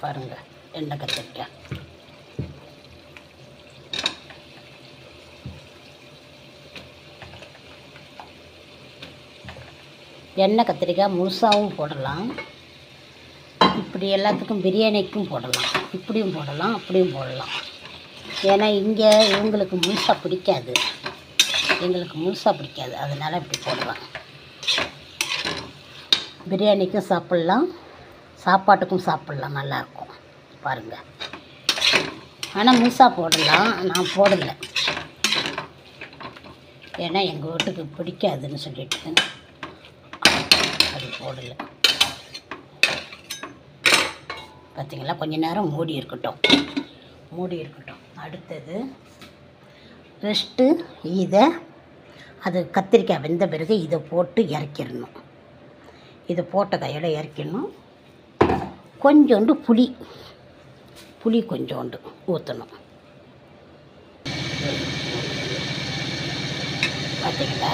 பாருங்கள், எண்ணெய் கத்திரிக்காய். எண்ணெய் கத்திரிக்காய் முழுசாகவும் போடலாம். இப்படி எல்லாத்துக்கும் பிரியாணிக்கும் போடலாம். இப்படியும் போடலாம், அப்படியும் போடலாம். ஏன்னா இங்கே இவங்களுக்கு முழுசாக பிடிக்காது, எங்களுக்கு முழுசாக பிடிக்காது. அதனால் இப்படி போடலாம். பிரியாணிக்கும் சாப்பிட்லாம், சாப்பாட்டுக்கும் சாப்பிட்லாம், நல்லாயிருக்கும். பாருங்கள். ஆனால் முழுசாக போடலாம், நான் போடலை. ஏன்னா எங்கள் வீட்டுக்கு பிடிக்காதுன்னு சொல்லிட்டு அது போடலை. பார்த்திங்களா? கொஞ்ச நேரம் மூடி இருக்கட்டும். அடுத்தது ரெஸ்ட்டு இதை அது கத்திரிக்காய் வெந்த பிறகு இதை போட்டு இறக்கிடணும். இதை போட்ட கையோடு இறக்கிடணும். கொஞ்சோண்டு புளி கொஞ்சோண்டு ஊற்றணும். பார்த்திங்களா?